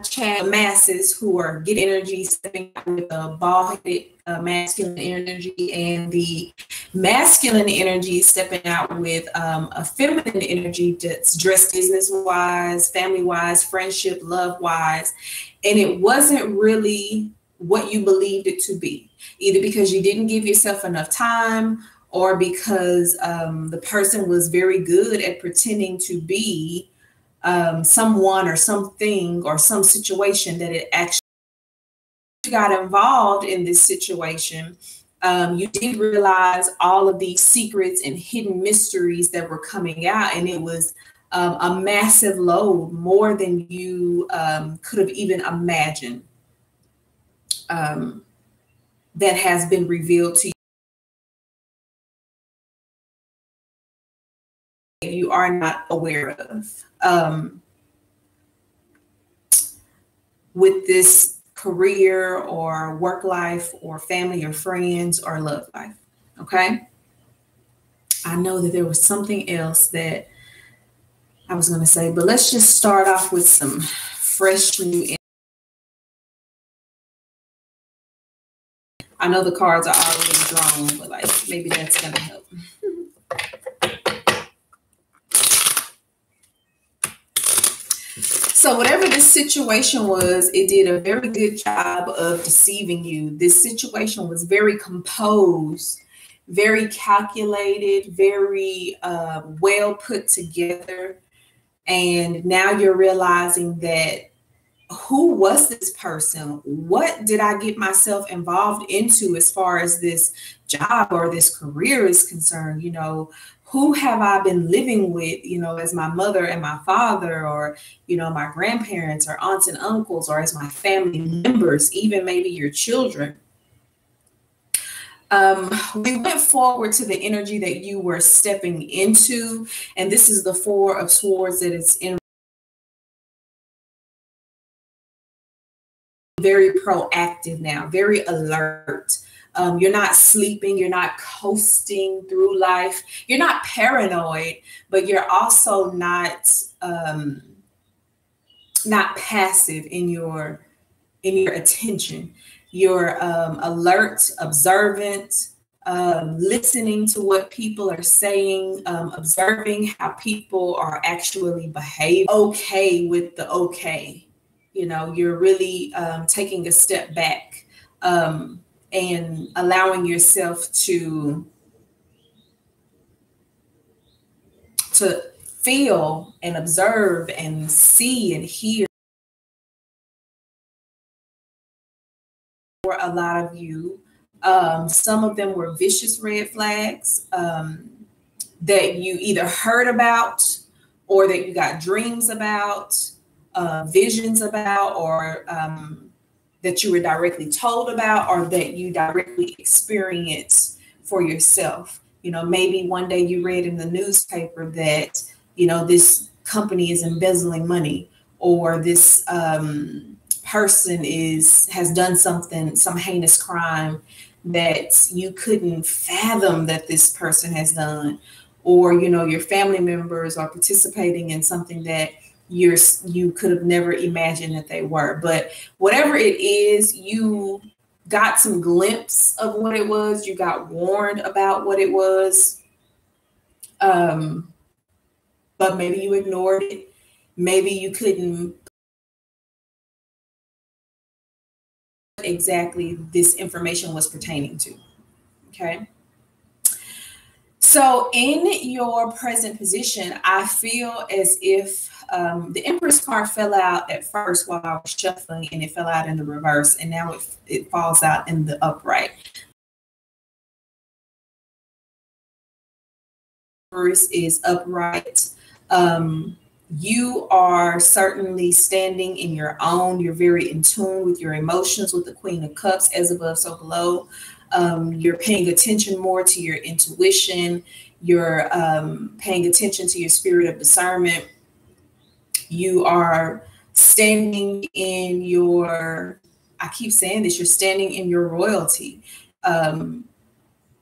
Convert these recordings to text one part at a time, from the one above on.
chat masses who are getting energy, stepping out with a ball-headed masculine energy, and the masculine energy stepping out with a feminine energy that's dressed business-wise, family-wise, friendship, love-wise. And it wasn't really what you believed it to be, either because you didn't give yourself enough time or because the person was very good at pretending to be someone or something or some situation that it actually got involved in this situation. You didn't realize all of these secrets and hidden mysteries that were coming out, and it was a massive load, more than you could have even imagined, that has been revealed to you. You are not aware of with this career or work life or family or friends or love life. Okay. I know that there was something else that I was going to say, but let's just start off with some fresh new. I know the cards are already drawn, but like maybe that's going to help. So whatever this situation was, it did a very good job of deceiving you. This situation was very composed, very calculated, very well put together. And now you're realizing that, who was this person? What did I get myself involved into as far as this job or this career is concerned? You know, who have I been living with, you know, as my mother and my father, or, you know, my grandparents or aunts and uncles, or as my family members, even maybe your children. We went forward to the energy that you were stepping into, and this is the Four of Swords that it's in. Very proactive now, very alert. You're not sleeping, you're not coasting through life, you're not paranoid, but you're also not passive in your attention. You're alert, observant, listening to what people are saying, observing how people are actually behaving. Okay with the okay. You know, you're really taking a step back and allowing yourself to feel and observe and see and hear. For a lot of you, some of them were vicious red flags that you either heard about or that you got dreams about, visions about, or that you were directly told about, or that you directly experienced for yourself. You know, maybe one day you read in the newspaper that, you know, this company is embezzling money, or this person has done something, some heinous crime that you couldn't fathom that this person has done, or, you know, your family members are participating in something that you could have never imagined that they were. But whatever it is, you got some glimpse of what it was. You got warned about what it was. But maybe you ignored it. Maybe you couldn't exactly this information was pertaining to. Okay. So in your present position, I feel as if the Empress card fell out at first while I was shuffling, and it fell out in the reverse, and now it falls out in the upright. First is upright. You are certainly standing in your own. You're very in tune with your emotions, with the Queen of Cups, as above, so below. You're paying attention more to your intuition. You're paying attention to your spirit of discernment. You are standing in your, I keep saying this, you're standing in your royalty.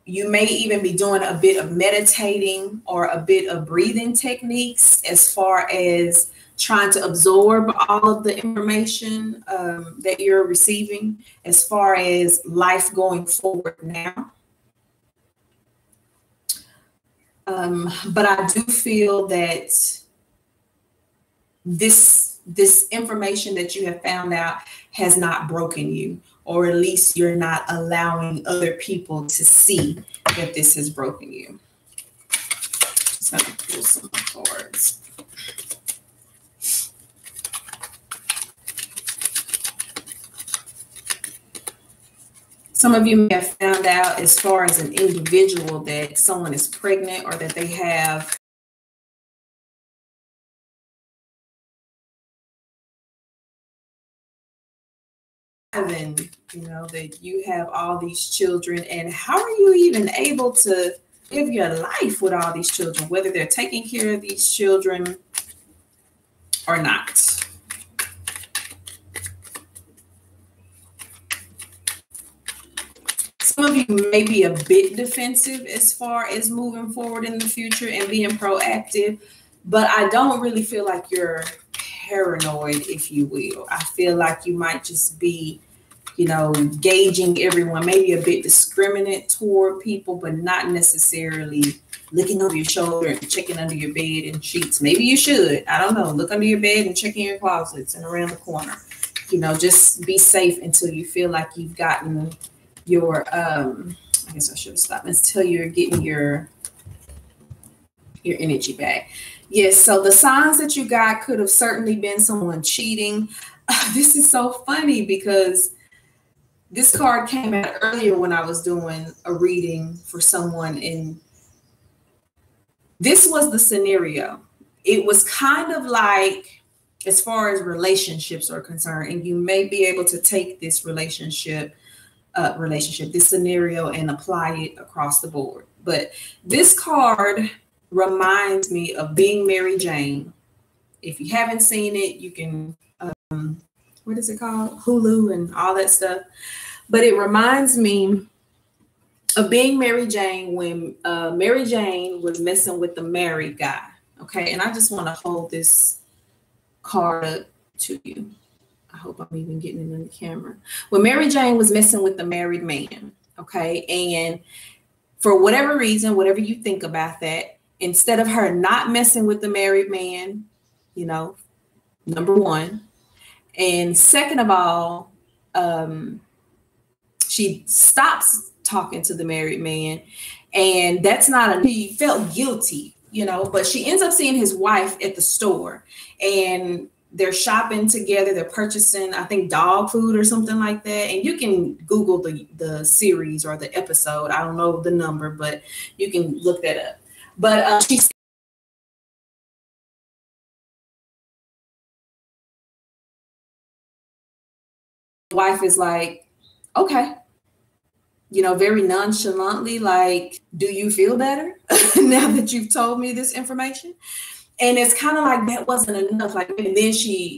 You may even be doing a bit of meditating or a bit of breathing techniques as far as trying to absorb all of the information that you're receiving as far as life going forward now. But I do feel that this information that you have found out has not broken you, or at least you're not allowing other people to see that this has broken you. Just have to pull some cards. Some of you may have found out, as far as an individual, that someone is pregnant or that they have that you have all these children, and how are you even able to live your life with all these children, whether they're taking care of these children or not? Some of you may be a bit defensive as far as moving forward in the future and being proactive, but I don't really feel like you're paranoid, if you will. I feel like you might just be, gauging everyone, maybe a bit discriminate toward people, but not necessarily looking over your shoulder and checking under your bed and sheets. Maybe you should. I don't know. Look under your bed and check in your closets and around the corner. Just be safe until you feel like you've gotten your, I guess I should have stopped, until you're getting your energy back. Yes, so the signs that you got could have certainly been someone cheating. This is so funny because this card came out earlier when I was doing a reading for someone, and this was the scenario. It was kind of like, as far as relationships are concerned, and you may be able to take this this scenario and apply it across the board. But this card reminds me of Being Mary Jane. If you haven't seen it, you can, what is it called? Hulu and all that stuff. But it reminds me of Being Mary Jane, when Mary Jane was messing with the married guy. Okay, and I just want to hold this card up to you. I hope I'm even getting it in the camera. When Mary Jane was messing with the married man, okay, and for whatever reason, whatever you think about that, instead of her not messing with the married man, number one, and second of all, she stops talking to the married man, and that's not he felt guilty, but she ends up seeing his wife at the store, and they're shopping together. They're purchasing, I think, dog food or something like that. And you can Google the series or the episode. I don't know the number, but you can look that up. But she's wife is like, okay, very nonchalantly, like, do you feel better now that you've told me this information? And it's kind of like that wasn't enough. Like, and then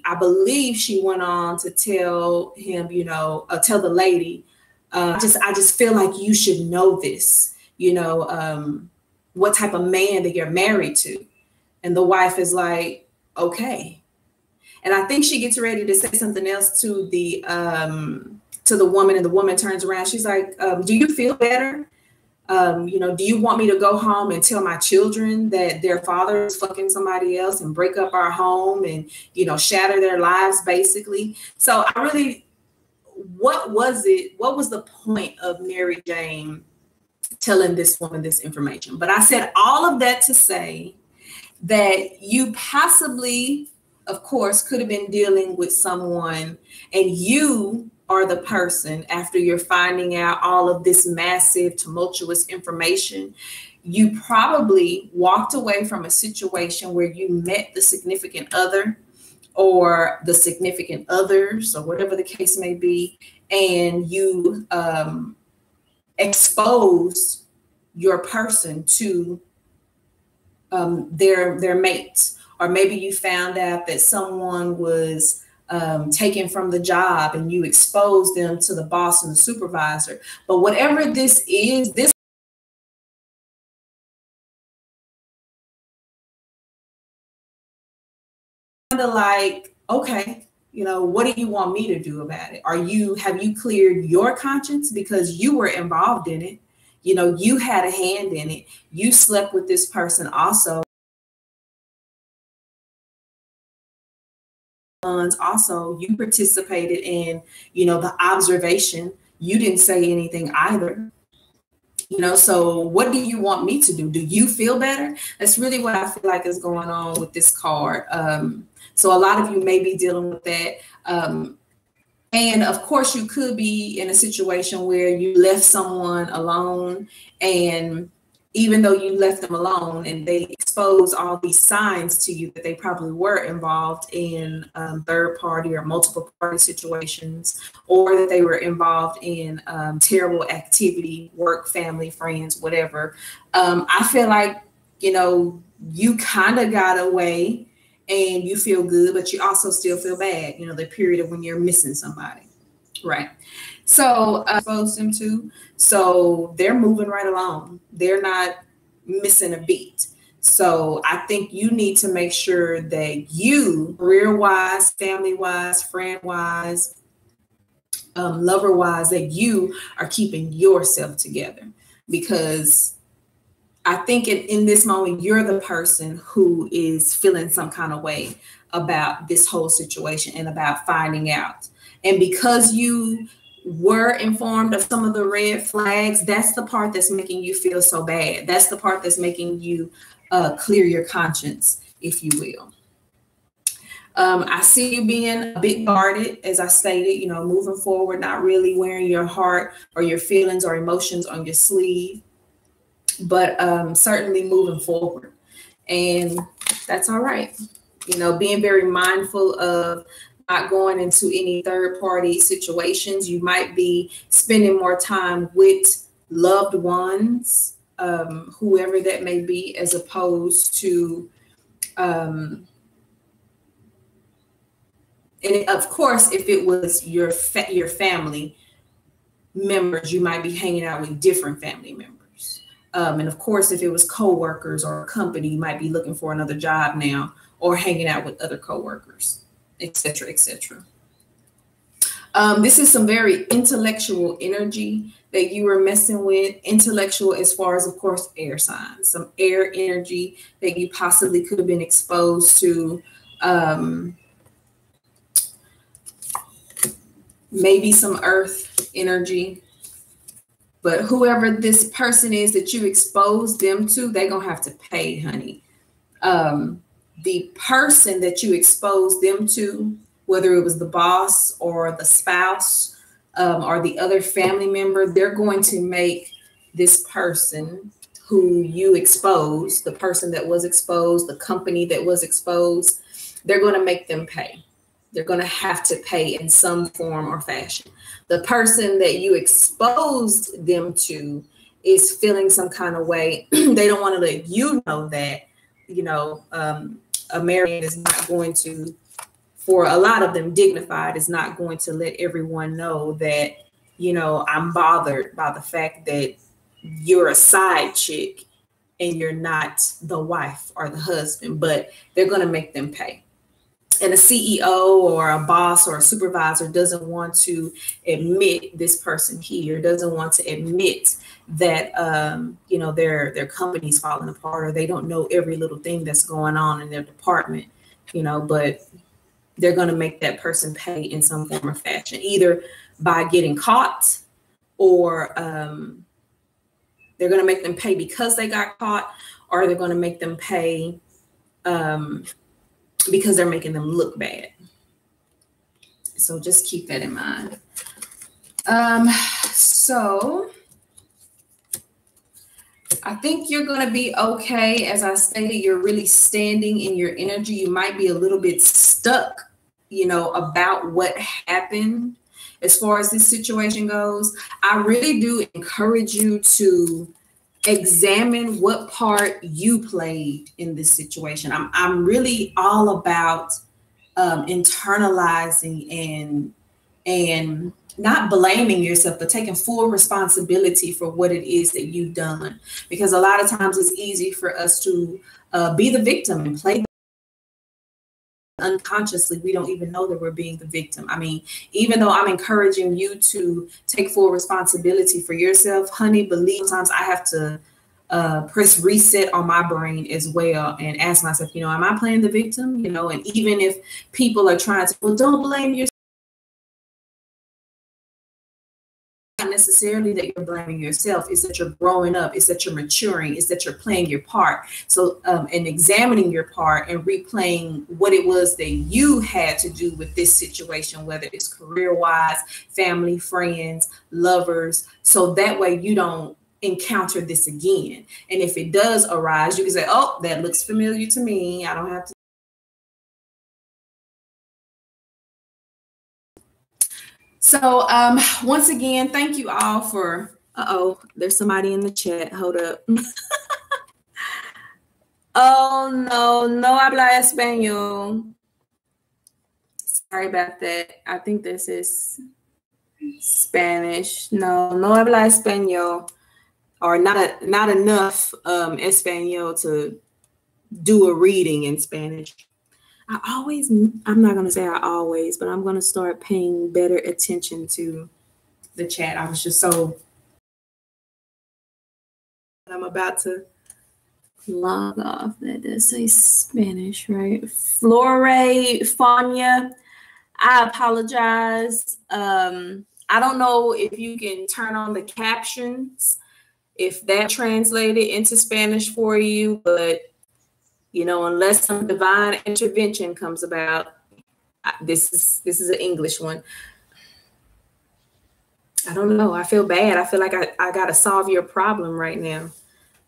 I believe she went on to tell him, tell the lady, I just feel like you should know this, what type of man that you're married to. And the wife is like, okay. And I think she gets ready to say something else to the woman, and the woman turns around. She's like, do you feel better? Do you want me to go home and tell my children that their father is fucking somebody else and break up our home and, shatter their lives, basically? So what was the point of Mary Jane telling this woman this information? But I said all of that to say that you possibly, of course, could have been dealing with someone, and you are the person, after you're finding out all of this massive, tumultuous information, you probably walked away from a situation where you met the significant other or the significant others, or whatever the case may be, and you exposed your person to their mates. Or maybe you found out that someone was taken from the job, and you expose them to the boss and the supervisor. But whatever this is, this kind of like, okay, you know, what do you want me to do about it? Have you cleared your conscience because you were involved in it? You know, you had a hand in it. You slept with this person also. Also, you participated in, you know, the observation. You didn't say anything either. You know, so what do you want me to do? Do you feel better? That's really what I feel like is going on with this card. So a lot of you may be dealing with that. And of course, you could be in a situation where you left someone alone, and even though you left them alone and they expose all these signs to you that they probably were involved in third party or multiple party situations, or that they were involved in terrible activity, work, family, friends, whatever. I feel like, you know, you kind of got away and you feel good, but you also still feel bad, you know, the period of when you're missing somebody, right? So exposed them to, so they're moving right along. They're not missing a beat. So I think you need to make sure that you, career-wise, family-wise, friend-wise, lover-wise, that you are keeping yourself together. Because I think in this moment, you're the person who is feeling some kind of way about this whole situation and about finding out. And because you were informed of some of the red flags, that's the part that's making you feel so bad. That's the part that's making you clear your conscience, if you will. I see you being a bit guarded, as I stated, you know, moving forward, not really wearing your heart or your feelings or emotions on your sleeve, but certainly moving forward. And that's all right. You know, being very mindful of not going into any third party situations. You might be spending more time with loved ones, whoever that may be, as opposed to, and of course, if it was your family members, you might be hanging out with different family members. And of course, if it was coworkers or a company, you might be looking for another job now or hanging out with other coworkers, etc., etc. This is some very intellectual energy that you were messing with. Intellectual as far as, of course, air signs, some air energy that you possibly could have been exposed to. Maybe some earth energy. But whoever this person is that you expose them to, they're going to have to pay, honey. The person that you exposed them to, whether it was the boss or the spouse or the other family member, they're going to make this person who you exposed, the person that was exposed, the company that was exposed, they're going to make them pay. They're going to have to pay in some form or fashion. The person that you exposed them to is feeling some kind of way. They don't want to let you know that, you know, American is not going to, for a lot of them, dignified is not going to let everyone know that, you know, I'm bothered by the fact that you're a side chick and you're not the wife or the husband, but they're going to make them pay. And a CEO or a boss or a supervisor doesn't want to admit this person here, doesn't want to admit that, you know, their company's falling apart, or they don't know every little thing that's going on in their department, you know, but they're going to make that person pay in some form or fashion, either by getting caught, or they're going to make them pay because they got caught, or they're going to make them pay because they're making them look bad. So just keep that in mind. So I think you're going to be okay. As I stated, you're really standing in your energy. You might be a little bit stuck, you know, about what happened as far as this situation goes. I really do encourage you to examine what part you played in this situation. I'm really all about internalizing and not blaming yourself, but taking full responsibility for what it is that you've done. Because a lot of times it's easy for us to be the victim and play the unconsciously, we don't even know that we're being the victim. I mean, even though I'm encouraging you to take full responsibility for yourself, honey, believe sometimes I have to press reset on my brain as well and ask myself, you know, am I playing the victim? You know, and even if people are trying to, well, don't blame yourself. Not necessarily that you're blaming yourself, it's that you're growing up, it's that you're maturing, it's that you're playing your part. So and examining your part and replaying what it was that you had to do with this situation, whether it's career-wise, family, friends, lovers, so that way you don't encounter this again. And if it does arise, you can say, oh, that looks familiar to me, I don't have to. So once again, thank you all for, there's somebody in the chat. Hold up. Oh, no habla español. Sorry about that. I think this is Spanish. No habla español, or not enough español to do a reading in Spanish. I'm not going to say I always, but I'm going to start paying better attention to the chat. I was just so, I'm about to log off. That does say Spanish, right? Flore Fania, I apologize. I don't know if you can turn on the captions, if that translated into Spanish for you, but you know, unless some divine intervention comes about, this is an English one. I don't know. I feel bad. I feel like I got to solve your problem right now.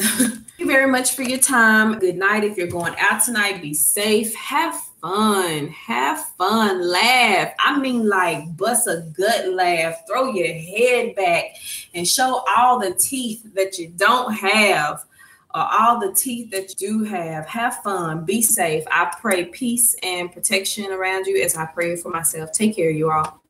Thank you very much for your time. Good night. If you're going out tonight, be safe. Have fun. Have fun. Laugh. I mean, like, bust a gut laugh. Throw your head back and show all the teeth that you don't have. All the teeth that you do have. Have fun. Be safe. I pray peace and protection around you as I pray for myself. Take care, you all.